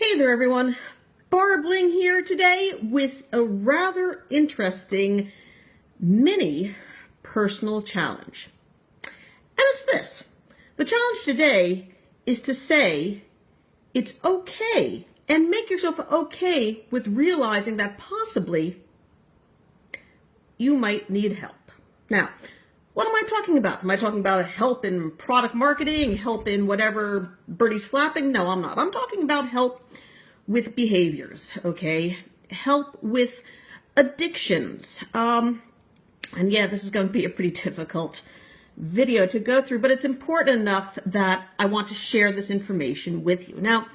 Hey there, everyone. Barb Ling here today with a rather interesting mini personal challenge. And it's this. The challenge today is to say it's okay and make yourself okay with realizing that possibly you might need help. Now, what am I talking about? Am I talking about help in product marketing, help in whatever Birdie's flapping? No, I'm not. I'm talking about help with behaviors, okay? Help with addictions. And yeah, this is going to be a pretty difficult video to go through, but it's important enough that I want to share this information with you. Now,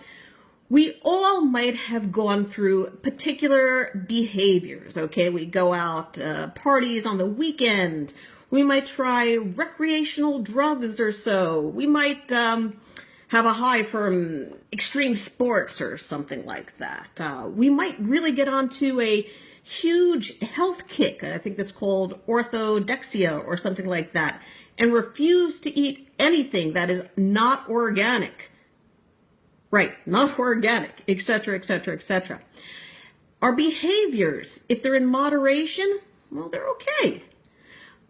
we all might have gone through particular behaviors, okay? We go out, parties on the weekend. We might try recreational drugs or so. We might have a high from extreme sports or something like that. We might really get onto a huge health kick. I think that's called orthodexia or something like that, and refuse to eat anything that is not organic. Right, not organic, etc., etc., etc. Our behaviors, if they're in moderation, well, they're okay.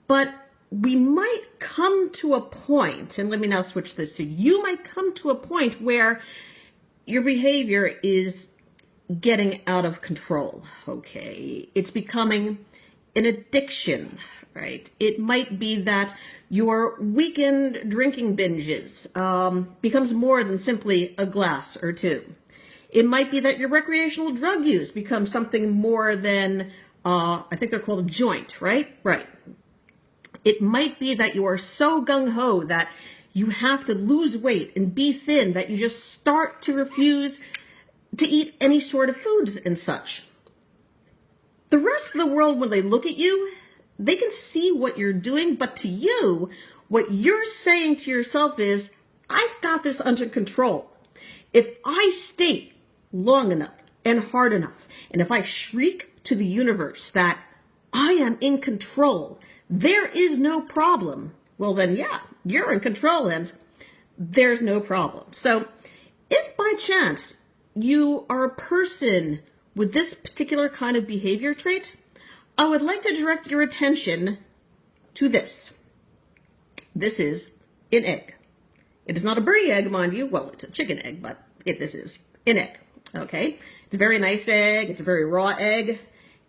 But we might come to a point, and let me now switch this to you might come to a point where your behavior is getting out of control, okay? It's becoming an addiction, right? It might be that your weekend drinking binges becomes more than simply a glass or two. It might be that your recreational drug use becomes something more than, I think they're called a joint, right? Right. It might be that you are so gung-ho that you have to lose weight and be thin that you just start to refuse to eat any sort of foods and such. The rest of the world, when they look at you, they can see what you're doing, but to you, what you're saying to yourself is, I've got this under control. If I stay long enough and hard enough, and if I shriek to the universe that I am in control, there is no problem, well then yeah, you're in control and there's no problem. So if by chance you are a person with this particular kind of behavior trait, I would like to direct your attention to this. This is an egg. It is not a birdie egg, mind you. Well, it's a chicken egg, but this is an egg, okay? It's a very nice egg. It's a very raw egg.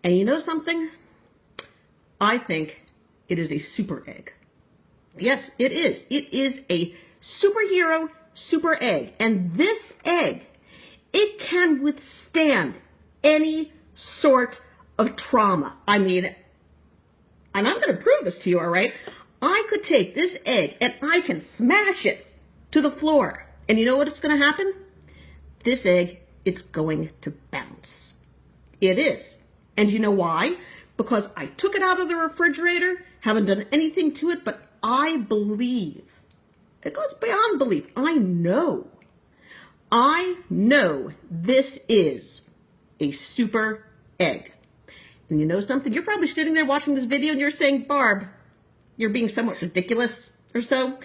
And you know something? I think it is a super egg. Yes, it is. It is a superhero super egg. And this egg, it can withstand any sort of trauma. I mean, and I'm going to prove this to you, all right? I could take this egg and I can smash it to the floor. And you know what is going to happen? This egg, it's going to bounce. It is. And you know why? Because I took it out of the refrigerator, haven't done anything to it, but I believe, it goes beyond belief, I know this is a super egg. And you know something? You're probably sitting there watching this video and you're saying, Barb, you're being somewhat ridiculous or so.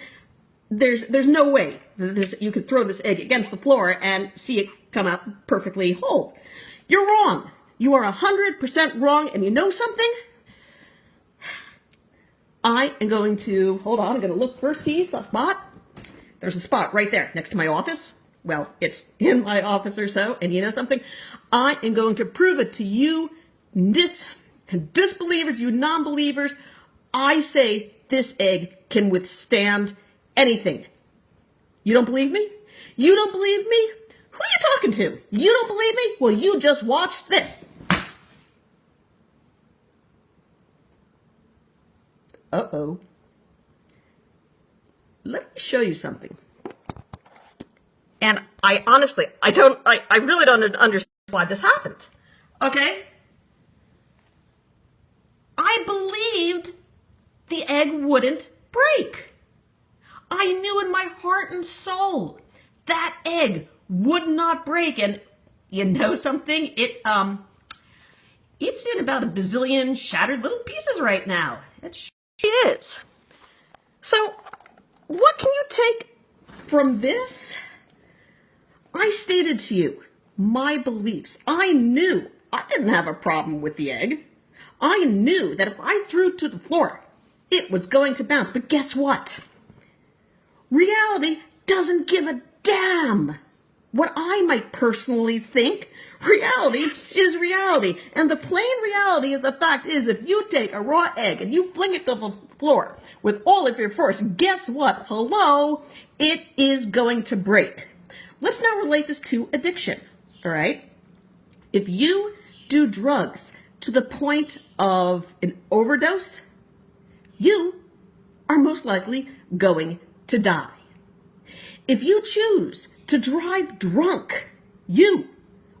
There's no way that you could throw this egg against the floor and see it come out perfectly whole. You're wrong. You are 100% wrong, and you know something? I am going to, hold on, I'm going to look for a spot. There's a spot right there next to my office. Well, it's in my office or so, and you know something? I am going to prove it to you, disbelievers, you non-believers. I say this egg can withstand anything. You don't believe me? You don't believe me? Who are you talking to? You don't believe me? Well, you just watch this. Uh-oh. Let me show you something. And I honestly, I really don't understand why this happened. Okay? I believed the egg wouldn't break. I knew in my heart and soul that egg would not break. And you know something? It's in about a bazillion shattered little pieces right now. It is. So what can you take from this? I stated to you my beliefs. I knew I didn't have a problem with the egg. I knew that if I threw it to the floor, it was going to bounce. But guess what? Reality doesn't give a damn what I might personally think. Reality is reality. And the plain reality of the fact is, if you take a raw egg and you fling it to the floor with all of your force, guess what? Hello, it is going to break. Let's now relate this to addiction, all right? If you do drugs to the point of an overdose, you are most likely going to die. If you choose to drive drunk, you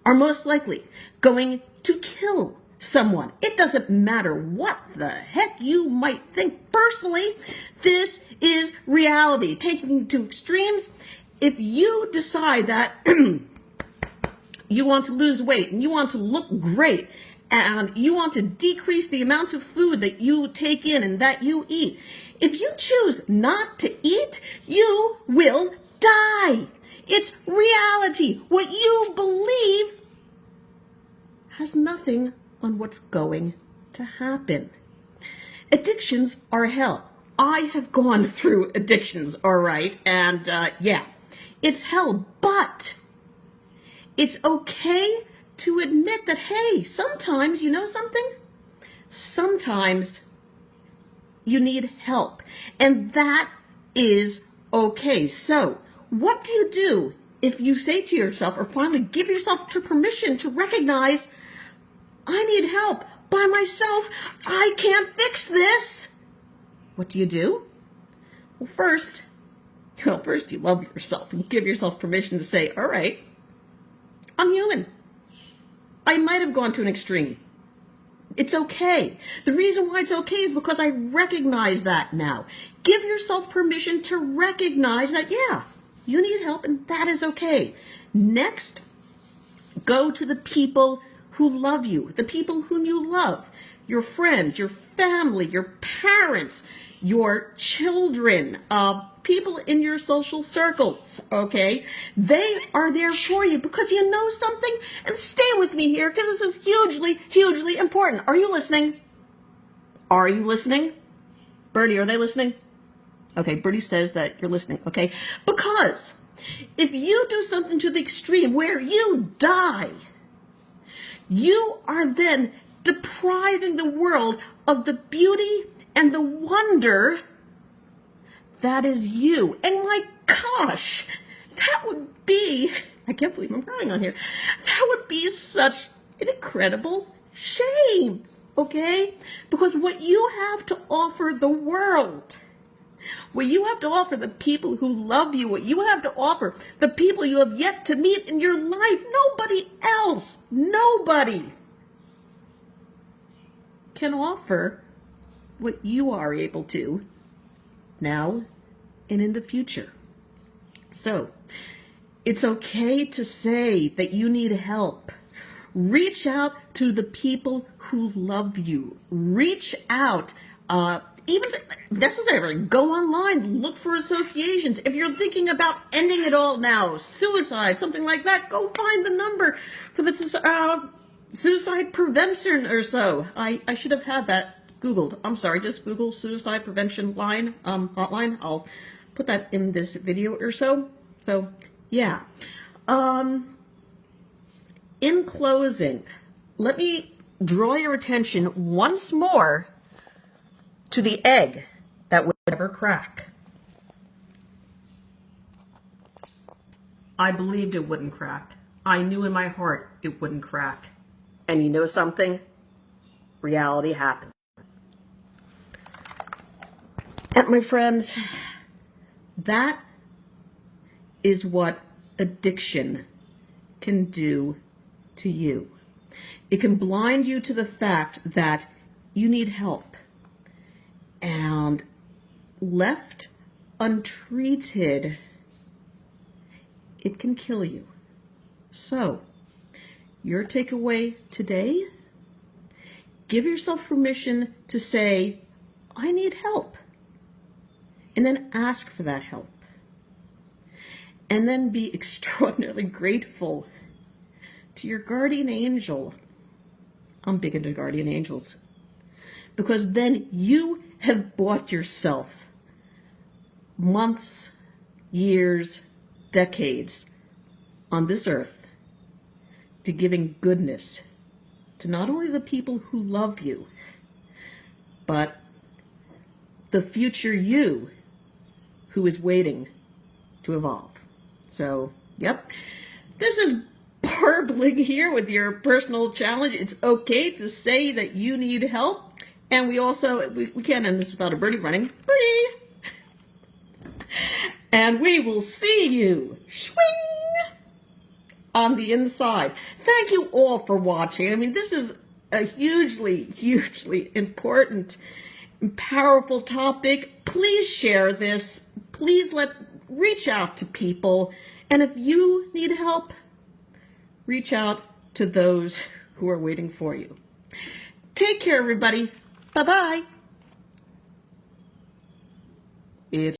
are most likely going to kill someone. It doesn't matter what the heck you might think personally. This is reality. Taking to extremes, if you decide that you want to lose weight and you want to look great and you want to decrease the amount of food that you take in and that you eat, if you choose not to eat, you will die. It's reality. What you believe has nothing on what's going to happen. Addictions are hell. I have gone through addictions, all right, and yeah, it's hell, but it's okay to admit that, hey, sometimes, you know something? Sometimes you need help, and that is okay. So what do you do if you say to yourself, or finally give yourself permission to recognize, I need help by myself, I can't fix this? What do you do? Well, first you love yourself and give yourself permission to say, all right, I'm human. I might have gone to an extreme. It's okay. The reason why it's okay is because I recognize that now. Give yourself permission to recognize that, yeah, you need help and that is okay. Next, go to the people who love you, the people whom you love, your friends, your family, your parents, your children, people in your social circles, okay? They are there for you because you know something, and stay with me here because this is hugely, hugely important. Are you listening? Are you listening? Birdie, are they listening? Okay, Birdie says that you're listening, okay? Because if you do something to the extreme where you die, you are then depriving the world of the beauty and the wonder that is you. And my gosh, that would be, I can't believe I'm crying on here, that would be such an incredible shame, okay? Because what you have to offer the world, what you have to offer the people who love you, what you have to offer the people you have yet to meet in your life, nobody else, nobody can offer what you are able to now and in the future. So it's okay to say that you need help. Reach out to the people who love you. Reach out, even if necessarily, go online, look for associations. If you're thinking about ending it all now, suicide, something like that, go find the number for the suicide prevention or so. I should have had that Googled. I'm sorry, just Google suicide prevention line, hotline. I'll put that in this video or so. So, yeah. In closing, let me draw your attention once more to the egg that would never crack. I believed it wouldn't crack. I knew in my heart it wouldn't crack. And you know something? Reality happened. And my friends, that is what addiction can do to you. It can blind you to the fact that you need help. And left untreated, it can kill you. So, your takeaway today, give yourself permission to say, I need help. And then ask for that help. And then be extraordinarily grateful to your guardian angel. I'm big into guardian angels. Because then you have bought yourself months, years, decades on this earth to giving goodness to not only the people who love you, but the future you who is waiting to evolve. So, yep, this is Barbling here with your personal challenge. It's okay to say that you need help. And we also, we can't end this without a birdie running. Birdie! And we will see you, swing, on the inside. Thank you all for watching. I mean, this is a hugely, hugely important and powerful topic. Please share this. Please reach out to people. And if you need help, reach out to those who are waiting for you. Take care, everybody. Bye-bye.